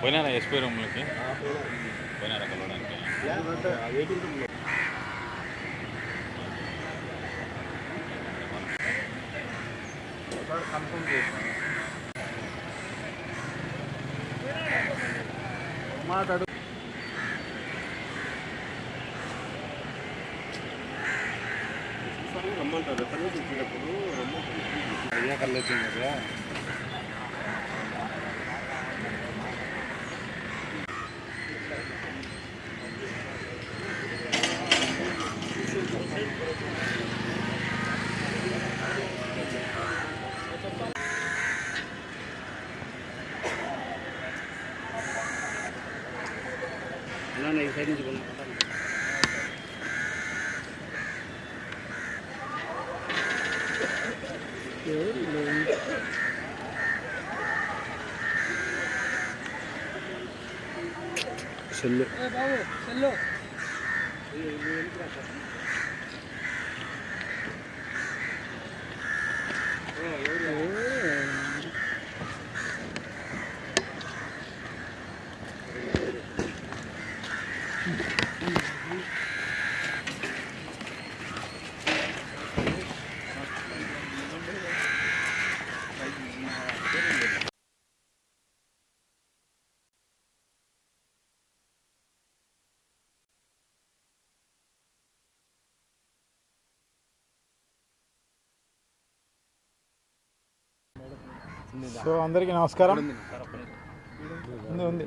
పోయినారా SP రూమ్లకి పోయినారా కలవడానికి మాట్లాడు రమ్మంటారు ఎక్కడో చూసినప్పుడు అయ్యా కళ్ళు వచ్చింది కదా ఈ సైడ్ నుంచి సెల్లు సెల్లు సో అందరికీ నమస్కారం. ఉంది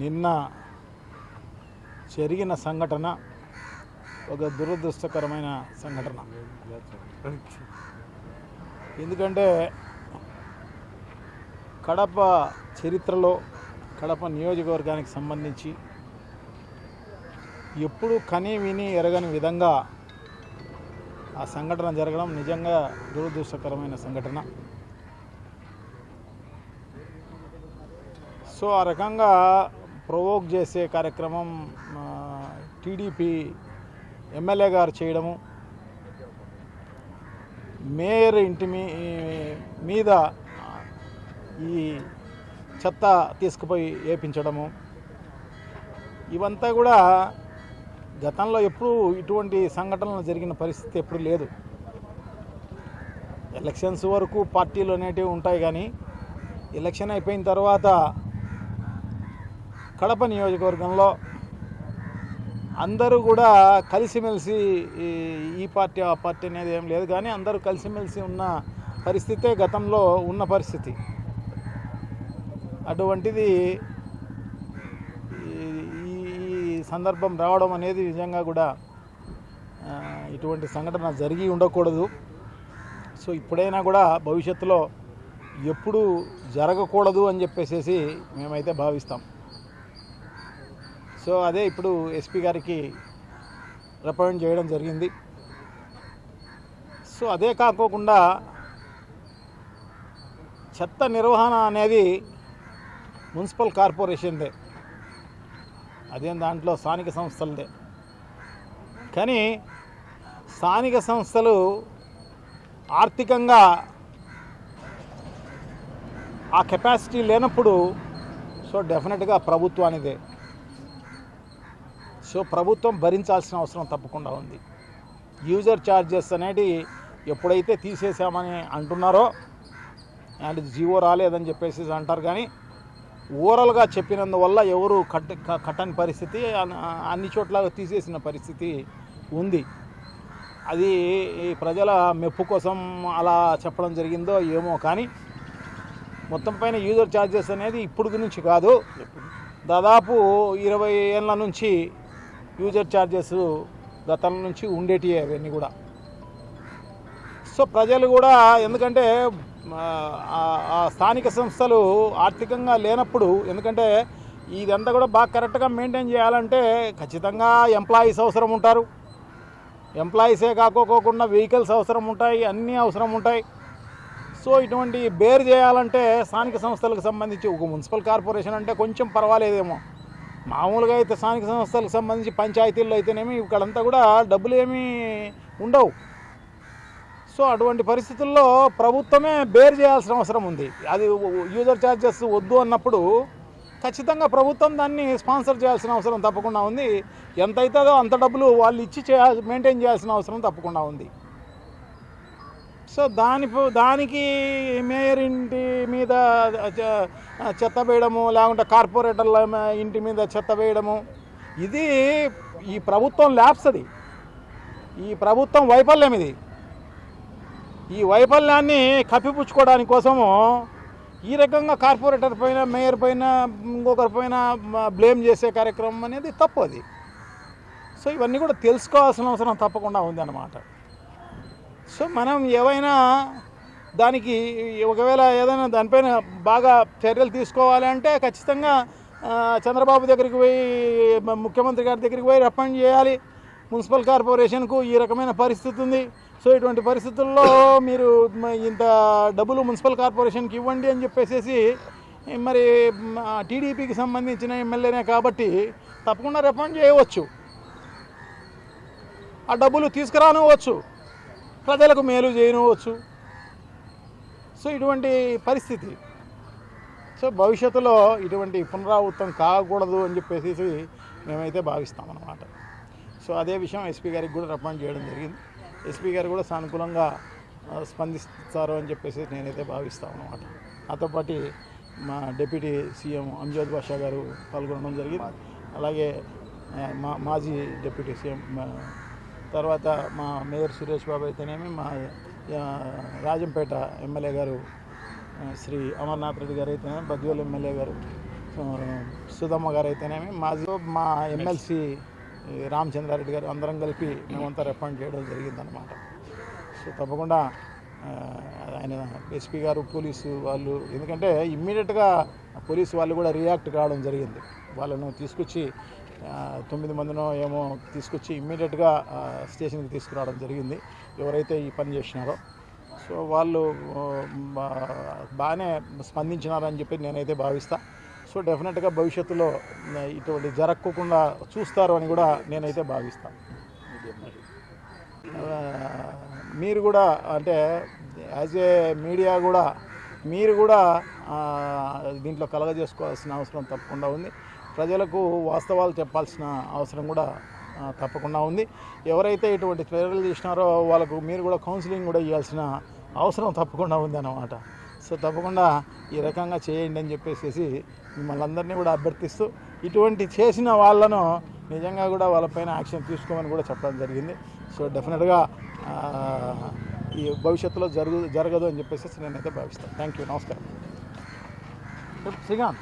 నిన్న జరిగిన సంఘటన ఒక దురదృష్టకరమైన సంఘటన. ఎందుకంటే కడప చరిత్రలో కడప నియోజకవర్గానికి సంబంధించి ఎప్పుడు కని విని ఎరగని విధంగా ఆ సంఘటన జరగడం నిజంగా దురదృష్టకరమైన సంఘటన. సో ఆ రకంగా ప్రొవోక్ చేసే కార్యక్రమం టీడీపీ ఎమ్మెల్యే గారు చేయడము, మేయర్ ఇంటి మీద ఈ చెత్త తీసుకుపోయి వేపించడము, ఇవంతా కూడా గతంలో ఎప్పుడూ ఇటువంటి సంఘటనలు జరిగిన పరిస్థితి ఎప్పుడు లేదు. ఎలక్షన్స్ వరకు పార్టీలు అనేటివి ఉంటాయి, కానీ ఎలక్షన్ అయిపోయిన తర్వాత కడప నియోజకవర్గంలో అందరూ కూడా కలిసిమెలిసి ఈ పార్టీ ఆ పార్టీ అనేది ఏం లేదు, కానీ అందరూ కలిసిమెలిసి ఉన్న పరిస్థితే గతంలో ఉన్న పరిస్థితి. అటువంటిది సందర్భం రావడం అనేది నిజంగా కూడా ఇటువంటి సంఘటన జరిగి ఉండకూడదు. సో ఇప్పుడైనా కూడా భవిష్యత్తులో ఎప్పుడు జరగకూడదు అని చెప్పేసి మేమైతే భావిస్తాం. సో అదే ఇప్పుడు ఎస్పీ గారికి రిప్రజెంట్ చేయడం జరిగింది. సో అదే కాకోకుండా చెత్త నిర్వహణ అనేది మున్సిపల్ కార్పొరేషన్దే, అదేం దాంట్లో స్థానిక సంస్థలదే. కానీ స్థానిక సంస్థలు ఆర్థికంగా ఆ కెపాసిటీ లేనప్పుడు సో డెఫినెట్గా ప్రభుత్వానిదే. సో ప్రభుత్వం భరించాల్సిన అవసరం తప్పకుండా ఉంది. యూజర్ ఛార్జెస్ అనేది ఎప్పుడైతే తీసేసామని అంటున్నారో, అండ్ జీవో రాలేదని చెప్పేసి అంటారు, కానీ ఓరల్గా చెప్పినందువల్ల ఎవరు కట్టని పరిస్థితి, అన్ని చోట్ల తీసేసిన పరిస్థితి ఉంది. అది ప్రజల మెప్పు కోసం అలా చెప్పడం జరిగిందో ఏమో, కానీ మొత్తం పైన యూజర్ ఛార్జెస్ అనేది ఇప్పుడు నుంచి కాదు, దాదాపు 20 ఏళ్ళ నుంచి యూజర్ ఛార్జెస్ గతం నుంచి ఉండేటివి అవన్నీ కూడా. సో ప్రజలు కూడా, ఎందుకంటే ఆ స్థానిక సంస్థలు ఆర్థికంగా లేనప్పుడు, ఎందుకంటే ఇదంతా కూడా బాగా కరెక్ట్గా మెయింటైన్ చేయాలంటే ఖచ్చితంగా ఎంప్లాయీస్ అవసరం ఉంటారు. ఎంప్లాయీసే కాకోకుండా వెహికల్స్ అవసరం ఉంటాయి, అన్నీ అవసరం ఉంటాయి. సో ఇటువంటి బేర్ చేయాలంటే స్థానిక సంస్థలకు సంబంధించి ఒక మున్సిపల్ కార్పొరేషన్ అంటే కొంచెం పర్వాలేదేమో, మామూలుగా అయితే స్థానిక సంస్థలకు సంబంధించి పంచాయతీల్లో అయితేనేమి ఇక్కడంతా కూడా డబ్బులు ఏమీ ఉండవు. సో అటువంటి పరిస్థితుల్లో ప్రభుత్వమే బేర్ చేయాల్సిన అవసరం ఉంది. అది యూజర్ ఛార్జెస్ వద్దు అన్నప్పుడు ఖచ్చితంగా ప్రభుత్వం దాన్ని స్పాన్సర్ చేయాల్సిన అవసరం తప్పకుండా ఉంది. ఎంత అవుతుందో అంత డబ్బులు వాళ్ళు ఇచ్చి మెయింటైన్ చేయాల్సిన అవసరం తప్పకుండా ఉంది. సో దానికి మేయర్ ఇంటి మీద చెత్త వేయడము, లేకుంటే కార్పొరేటర్ల ఇంటి మీద చెత్త వేయడము, ఇది ఈ ప్రభుత్వం ల్యాప్స్, అది ఈ ప్రభుత్వం వైఫల్యం. ఇది ఈ వైఫల్యాన్ని కప్పిపుచ్చుకోవడానికి కోసము ఈ రకంగా కార్పొరేటర్ పైన, మేయర్ పైన, ఇంకొకరి పైన బ్లేమ్ చేసే కార్యక్రమం అనేది తప్పు అది. సో ఇవన్నీ కూడా తెలుసుకోవాల్సిన అవసరం తప్పకుండా ఉంది అన్నమాట. సో మనం ఏవైనా దానికి ఒకవేళ ఏదైనా దానిపైన బాగా చర్యలు తీసుకోవాలి అంటే ఖచ్చితంగా చంద్రబాబు దగ్గరికి పోయి, ముఖ్యమంత్రి గారి దగ్గరికి పోయి రికమెండ్ చేయాలి. మున్సిపల్ కార్పొరేషన్కు ఈ రకమైన పరిస్థితి ఉంది, సో ఇటువంటి పరిస్థితుల్లో మీరు ఇంత డబ్బులు మున్సిపల్ కార్పొరేషన్కి ఇవ్వండి అని చెప్పేసి మరి టీడీపీకి సంబంధించిన ఎమ్మెల్యేనే కాబట్టి తప్పకుండా రికమెండ్ చేయవచ్చు, ఆ డబ్బులు తీసుకురానివ్వచ్చు, ప్రజలకు మేలు చేయనివ్వచ్చు. సో ఇటువంటి పరిస్థితి. సో భవిష్యత్తులో ఇటువంటి పునరావృతం కాకూడదు అని చెప్పేసి మేమైతే భావిస్తామన్నమాట. సో అదే విషయం ఎస్పీ గారికి కూడా రికమెండ్ చేయడం జరిగింది. ఎస్పీ గారు కూడా సానుకూలంగా స్పందిస్తారు అని చెప్పేసి నేనైతే భావిస్తాను అన్నమాట. నాతో పాటు మా డిప్యూటీ సీఎం అంజద్ బాషా గారు పాల్గొనడం జరిగింది. అలాగే మాజీ డిప్యూటీ సీఎం, తర్వాత మా మేయర్ సురేష్ బాబు అయితేనేమి, మా రాజంపేట ఎమ్మెల్యే గారు శ్రీ అమర్నాథ్ రెడ్డి గారు అయితేనేమి, బద్వేల్ ఎమ్మెల్యే గారు సుధమ్మ గారు అయితేనేమి, మా ఎమ్మెల్సీ రామచంద్రారెడ్డి గారు, అందరం కలిపి మేమంతా రికమెండ్ చేయడం జరిగిందనమాట. సో తప్పకుండా ఆయన ఎస్పీ గారు, పోలీసు వాళ్ళు, ఎందుకంటే ఇమ్మీడియట్గా పోలీసు వాళ్ళు కూడా రియాక్ట్ కావడం జరిగింది. వాళ్ళను తీసుకొచ్చి 9 మందినో ఏమో తీసుకొచ్చి ఇమ్మీడియట్గా స్టేషన్కి తీసుకురావడం జరిగింది, ఎవరైతే ఈ పని చేసినారో. సో వాళ్ళు బాగానే స్పందించినారని చెప్పి నేనైతే భావిస్తా. సో డెఫినెట్గా భవిష్యత్తులో ఇటువంటి జరగకుండా చూస్తారు అని కూడా నేనైతే భావిస్తాను. మీరు కూడా అంటే యాజ్ ఏ మీడియా కూడా మీరు కూడా దీంట్లో కలగజేసుకోవాల్సిన అవసరం తప్పకుండా ఉంది. ప్రజలకు వాస్తవాలు చెప్పాల్సిన అవసరం కూడా తప్పకుండా ఉంది. ఎవరైతే ఇటువంటి చర్యలు చేసినారో వాళ్ళకు మీరు కూడా కౌన్సిలింగ్ కూడా ఇవ్వాల్సిన అవసరం తప్పకుండా ఉంది అన్నమాట. సో తప్పకుండా ఈ రకంగా చేయండి అని చెప్పేసి మిమ్మల్ని అందరినీ కూడా అభ్యర్థిస్తూ, ఇటువంటి చేసిన వాళ్ళను నిజంగా కూడా వాళ్ళపైన యాక్షన్ తీసుకోమని కూడా చెప్పడం జరిగింది. సో డెఫినెట్గా ఈ భవిష్యత్తులో జరగదు అని చెప్పేసి నేనైతే భావిస్తాను. థ్యాంక్ యూ, నమస్కారం. శ్రీకాంత్.